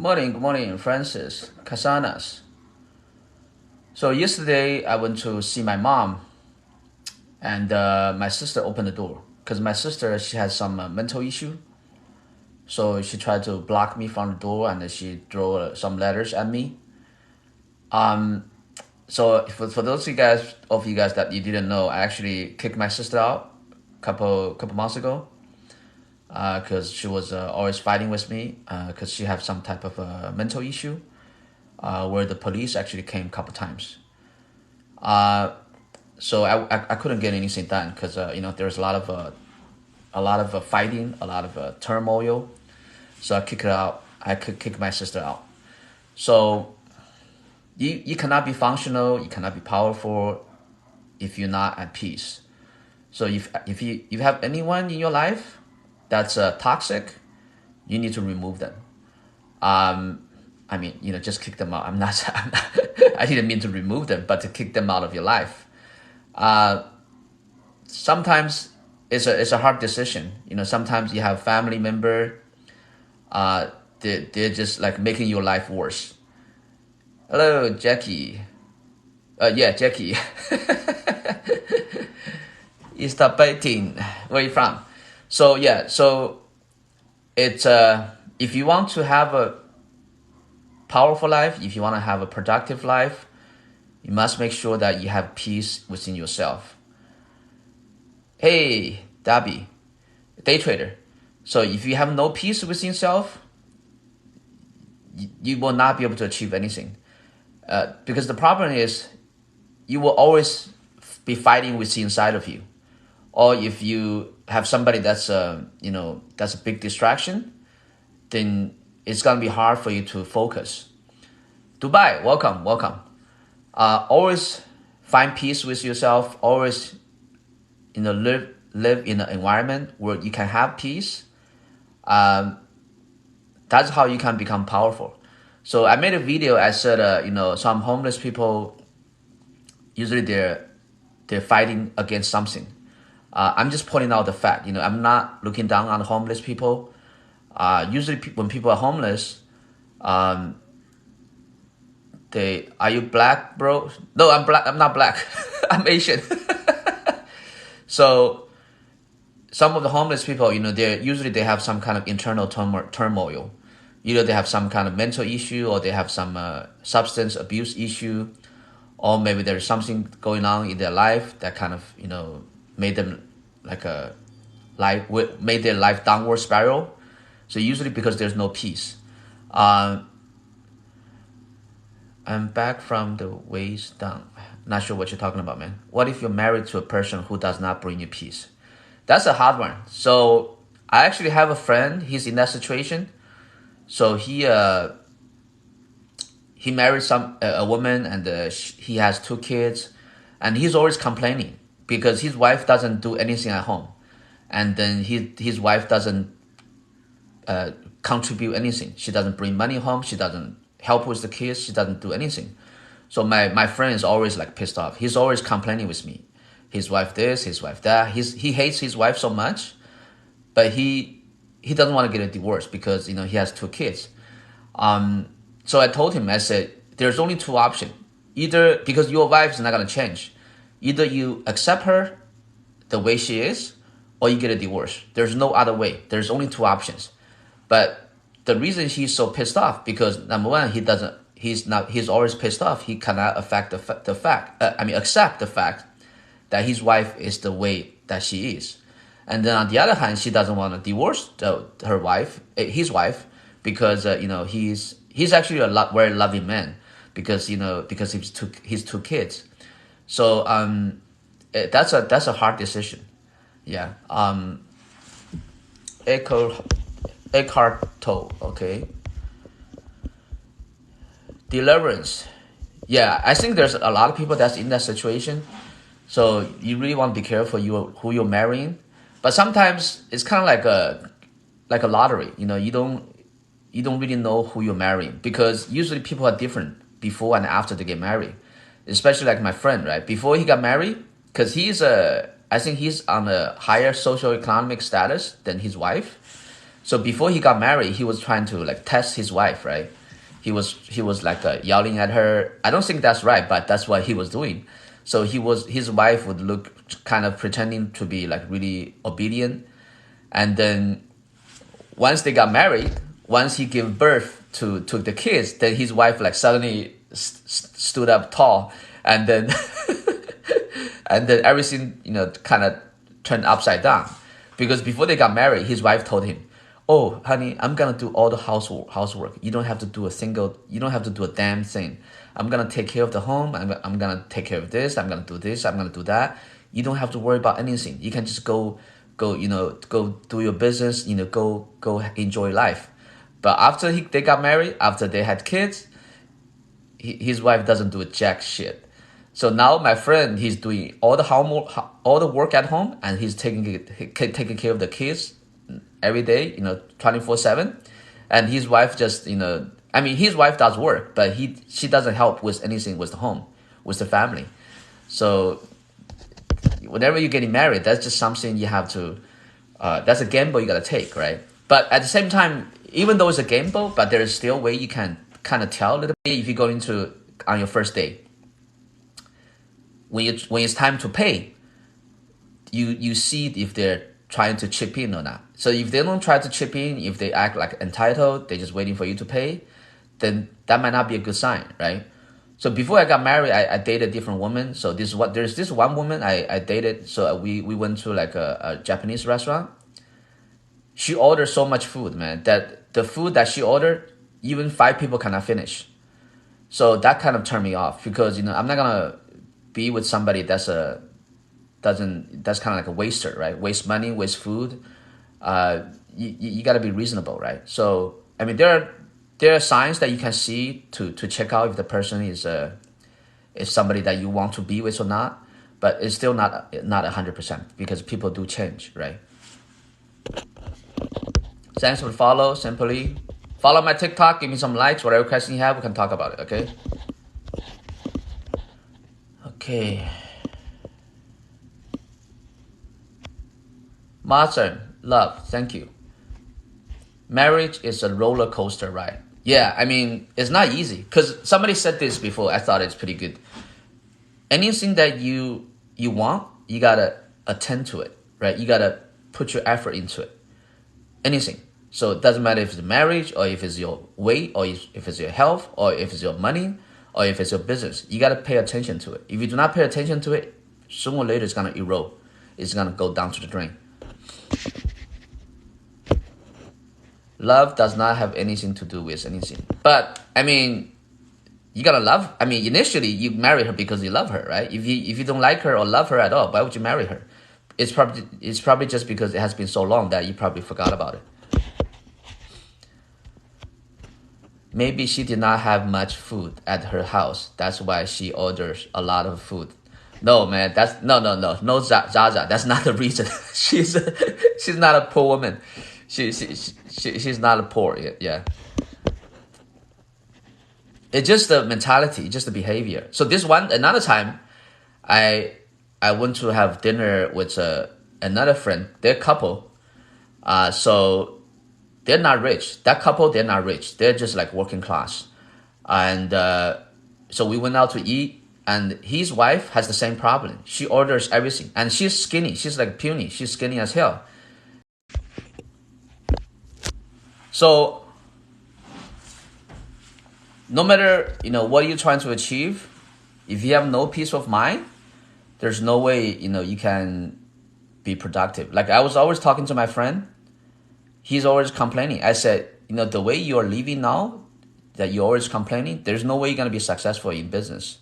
Good morning, Francis. Casanas. So yesterday I went to see my mom, and my sister opened the door because my sister she has some mental issue. So she tried to block me from the door, and she threw some letters at me. So for those of you guys that you didn't know, I actually kicked my sister out couple months ago because she was always fighting with me because she have some type of mental issue where the police actually came a couple times. So I couldn't get anything done because there's a lot of fighting, a lot of turmoil. So I kicked her out. I could kick my sister out. So you cannot be functional. You cannot be powerful if you're not at peace. So if you have anyone in your life that's toxic, you need to remove them. Just kick them out. I didn't mean to remove them, but to kick them out of your life. Sometimes it's a hard decision. Sometimes you have family member, they're just like making your life worse. Hello, Jackie. Yeah, Jackie. It's the baiting. Where you from? So yeah, so it's if you want to have a powerful life, if you want to have a productive life, you must make sure that you have peace within yourself. Hey, Dabi, day trader. So if you have no peace within yourself, you will not be able to achieve anything. Because the problem is, you will always be fighting within inside of you. Or if you have somebody that's that's a big distraction, then it's gonna be hard for you to focus. Dubai, welcome. Always find peace with yourself. Always, live in an environment where you can have peace. That's how you can become powerful. So I made a video. I said, some homeless people usually they're fighting against something. I'm just pointing out the fact. I'm not looking down on homeless people. Usually, when people are homeless, are you black, bro? No, I'm black. I'm not black. I'm Asian. So some of the homeless people, they have some kind of internal turmoil. Either they have some kind of mental issue, or they have some substance abuse issue, or maybe there's something going on in their life that kind of made them made their life downward spiral. So usually because there's no peace. I'm back from the waist down. Not sure what you're talking about, man. What if you're married to a person who does not bring you peace? That's a hard one. So I actually have a friend. He's in that situation. So he married a woman, and he has 2 kids, and he's always complaining because his wife doesn't do anything at home, and then his wife doesn't contribute anything. She doesn't bring money home. She doesn't help with the kids. She doesn't do anything. So my friend is always like pissed off. He's always complaining with me. His wife this, his wife that. He hates his wife so much, but he doesn't want to get a divorce because he has 2 kids. So I told him, I said, there's only 2 options. Either, because your wife is not gonna change, either you accept her the way she is, or you get a divorce. There's no other way. There's only 2 options. But the reason he's so pissed off, because number one, he's always pissed off. He cannot accept the fact that his wife is the way that she is. And then on the other hand, she doesn't want to divorce his wife, because he's actually a very loving man, because his 2 kids. So that's a hard decision. Yeah. Eckhart Tolle. Okay. Deliverance. Yeah, I think there's a lot of people that's in that situation. So you really want to be careful who you're marrying. But sometimes it's kind of like a lottery. You don't really know who you're marrying, because usually people are different before and after they get married. Especially like my friend, right? Before he got married, because I think he's on a higher socioeconomic status than his wife. So before he got married, he was trying to like test his wife, right? He was like yelling at her. I don't think that's right, but that's what he was doing. So his wife would look kind of pretending to be like really obedient, and then once they got married, once he gave birth to the kids, then his wife like suddenly stood up tall, and then and then everything kind of turned upside down, because before they got married, his wife told him, "Oh, honey, I'm gonna do all the housework. You don't have to do you don't have to do a damn thing. I'm gonna take care of the home. I'm gonna take care of this. I'm gonna do this. I'm gonna do that. You don't have to worry about anything. You can just go do your business. Go enjoy life." But after they got married, after they had kids, his wife doesn't do a jack shit. So now my friend, he's doing all the work at home, and he's taking care of the kids every day, 24/7, and his wife just, I mean, his wife does work, but she doesn't help with anything with the home, with the family. So whenever you're getting married, that's just something you have to, that's a gamble you gotta take, right? But at the same time, even though it's a gamble, but there is still a way you can kind of tell a little bit if you go into on your first date. When it's time to pay, you see if they're trying to chip in or not. So if they don't try to chip in, if they act like entitled, they're just waiting for you to pay, then that might not be a good sign, right? So before I got married, I dated different women. So there's this one woman I dated. So we went to like a Japanese restaurant. She ordered so much food, man, that the food that she ordered, even 5 people cannot finish. So that kind of turned me off, because I'm not gonna be with somebody that's kind of like a waster, right? Waste money, waste food. You got to be reasonable, right? So I mean, there are signs that you can see to check out if the person is somebody that you want to be with or not. But it's still not 100%, because people do change, right? Thanks for the follow. Simply follow my TikTok. Give me some likes. Whatever question you have, we can talk about it. Okay. Okay. Martin, love, thank you. Marriage is a roller coaster ride. Yeah, I mean, it's not easy, because somebody said this before. I thought it's pretty good. Anything that you want, you gotta attend to it, right? You gotta put your effort into it. Anything. So it doesn't matter if it's marriage, or if it's your weight, or if it's your health, or if it's your money, or if it's your business. You gotta pay attention to it. If you do not pay attention to it, sooner or later it's gonna erode. It's gonna go down to the drain. Love does not have anything to do with anything. But I mean, you gotta love. I mean, initially you marry her because you love her, right? If you don't like her or love her at all, why would you marry her? It's probably just because it has been so long that you probably forgot about it. Maybe she did not have much food at her house. That's why she orders a lot of food. No, man, that's no, Zaza. That's not the reason. she's not a poor woman. She's not a poor. Yeah. It's just the mentality, just the behavior. So another time, I went to have dinner with another friend. They're a couple. So they're not rich. That couple, they're not rich. They're just like working class. And so we went out to eat, and his wife has the same problem. She orders everything, and she's skinny. She's like puny. She's skinny as hell. So no matter what you're trying to achieve, if you have no peace of mind, there's no way you can be productive. Like I was always talking to my friend. He's always complaining. I said, the way you are living now, that you're always complaining, there's no way you're going to be successful in business.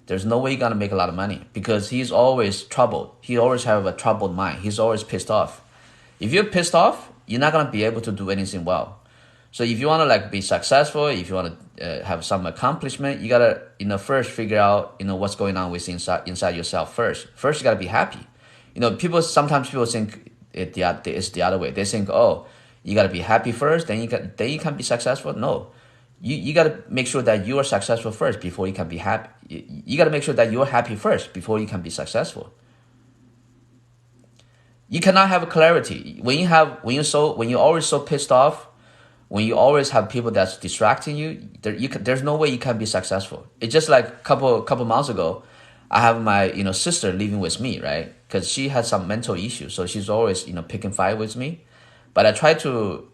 There's no way you're going to make a lot of money, because he's always troubled. He always have a troubled mind. He's always pissed off. If you're pissed off, you're not going to be able to do anything well. So if you want to be successful, if you want to have some accomplishment, you got to, first figure out, what's going on inside yourself first. First, you got to be happy. Sometimes people think it's the other way. They think, oh, you got to be happy first, then you can be successful. No, you got to make sure that you are successful first before you can be happy. You got to make sure that you're happy first before you can be successful. You cannot have clarity when you're always so pissed off, when you always have people that's distracting you. There's no way you can be successful. It's just like couple months ago, I have my sister living with me, right? Because she had some mental issues, so she's always picking fight with me. But I try to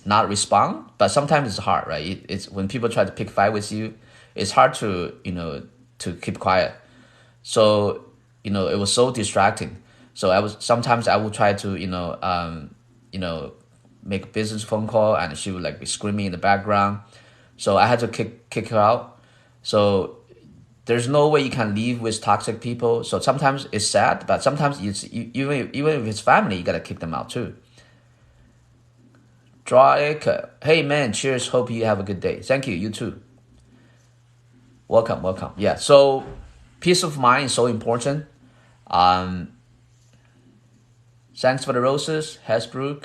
not respond. But sometimes it's hard, right? It's when people try to pick fight with you, it's hard to keep quiet. So it was so distracting. So I would try to make a business phone call, and she would like be screaming in the background. So I had to kick her out. So there's no way you can live with toxic people. So sometimes it's sad, but sometimes even if it's family, you gotta kick them out too. Drake, hey man, cheers. Hope you have a good day. Thank you. You too. Welcome, welcome. Yeah. So peace of mind is so important. Um, Thanks for the roses, Hasbrook.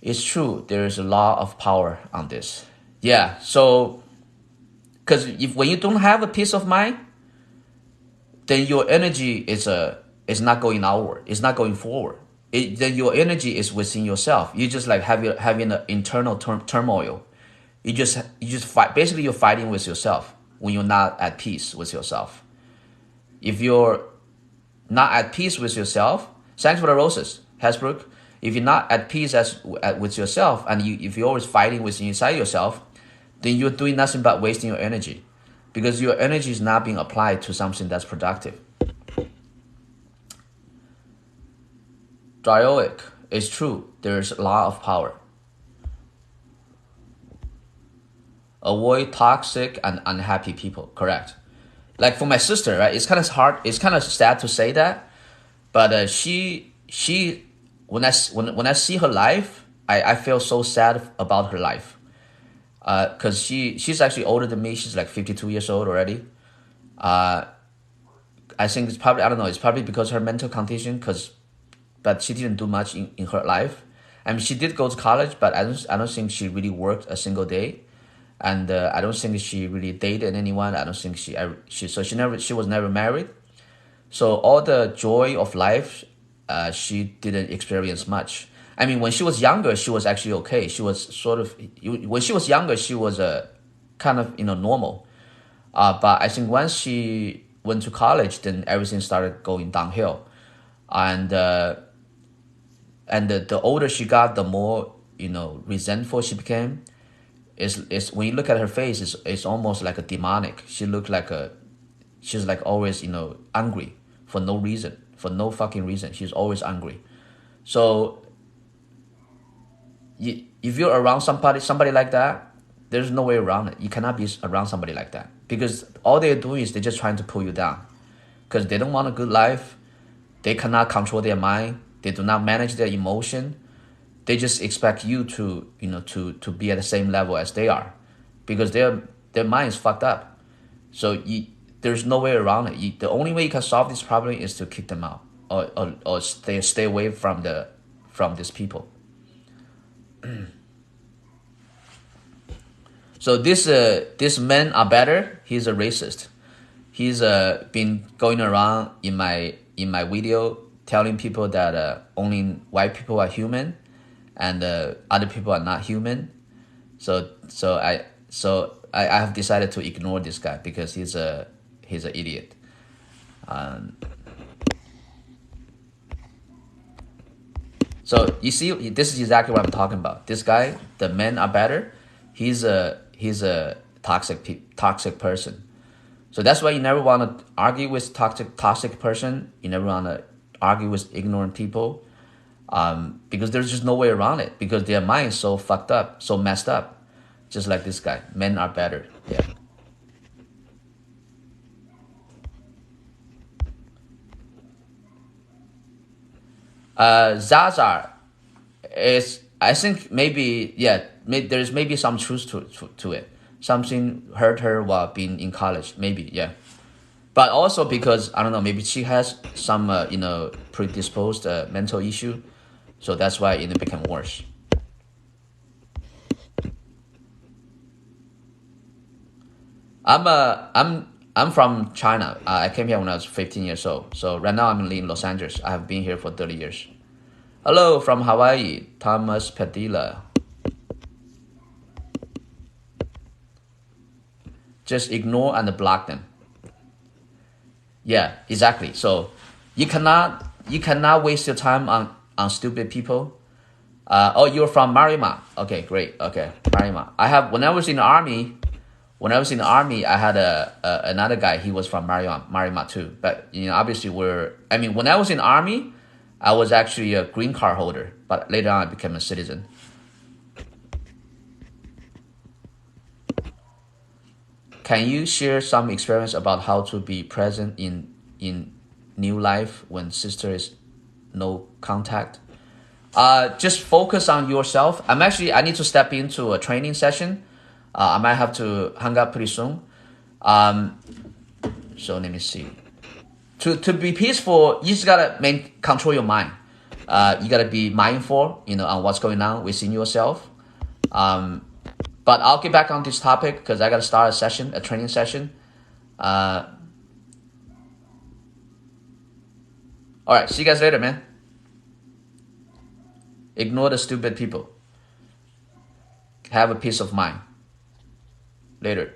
It's true. There is a lot of power on this. Yeah. So because if when you don't have a peace of mind, then your energy is not going outward. It's not going forward. Then your energy is within yourself. You just like having an internal turmoil. You just fight. Basically, you're fighting with yourself when you're not at peace with yourself. If you're not at peace with yourself, thanks for the roses, Hasbrook. If you're not at peace with yourself, and if you're always fighting with inside yourself, then you're doing nothing but wasting your energy, because your energy is not being applied to something that's productive. Dioic is true. There's a lot of power. Avoid toxic and unhappy people. Correct. Like for my sister, right? It's kind of hard. It's kind of sad to say that, but she when I see her life, I feel so sad about her life. Because she's actually older than me. She's like 52 years old already. Uh, I think it's probably, I don't know. It's probably because of her mental condition. But she didn't do much in her life. I mean, she did go to college, but I don't think she really worked a single day, and I don't think she really dated anyone. I don't think she was never married. So all the joy of life, she didn't experience much. I mean, when she was younger, she was actually okay. She was sort of when she was younger, she was kind of normal. But I think once she went to college, then everything started going downhill, and the older she got, the more resentful she became. Is when you look at her face, it's almost like a demonic. She's like always angry for no reason, for no fucking reason. She's always angry. So if you're around somebody like that, there's no way around it. You cannot be around somebody like that, because all they're doing is they're just trying to pull you down, because they don't want a good life. They cannot control their mind. They do not manage their emotion. They just expect you to be at the same level as they are, because their mind is fucked up. So there's no way around it. The only way you can solve this problem is to kick them out, or stay away from these people. So this men are better. He's a racist. He's been going around in my video telling people that only white people are human, and other people are not human. So I have decided to ignore this guy, because he's an idiot. So you see, this is exactly what I'm talking about. This guy, the men are better. He's a toxic person. So that's why you never want to argue with toxic person. You never want to argue with ignorant people, because there's just no way around it, because their mind is so fucked up, so messed up, just like this guy. Men are better. Yeah. Zazar is, I think maybe, yeah, there's maybe some truth to it. Something hurt her while being in college, maybe, yeah. But also because, I don't know, maybe she has some predisposed mental issue, so that's why it became worse. I'm I'm from China. I came here when I was 15 years old. So right now I'm in Los Angeles. I have been here for 30 years. Hello from Hawaii, Thomas Padilla. Just ignore and block them. Yeah, exactly. So you cannot waste your time on stupid people. Oh, you're from Marima. Okay, great. Okay, Marima. When I was in the army. When I was in the army, I had another guy. He was from Marima too. But obviously when I was in the army, I was actually a green card holder. But later on, I became a citizen. Can you share some experience about how to be present in new life when sister is no contact? Just focus on yourself. I need to step into a training session. I might have to hang up pretty soon. So let me see. To be peaceful, you just gotta control your mind. You gotta be mindful, on what's going on within yourself. But I'll get back on this topic because I gotta start a training session. All right, see you guys later, man. Ignore the stupid people. Have a peace of mind. Later.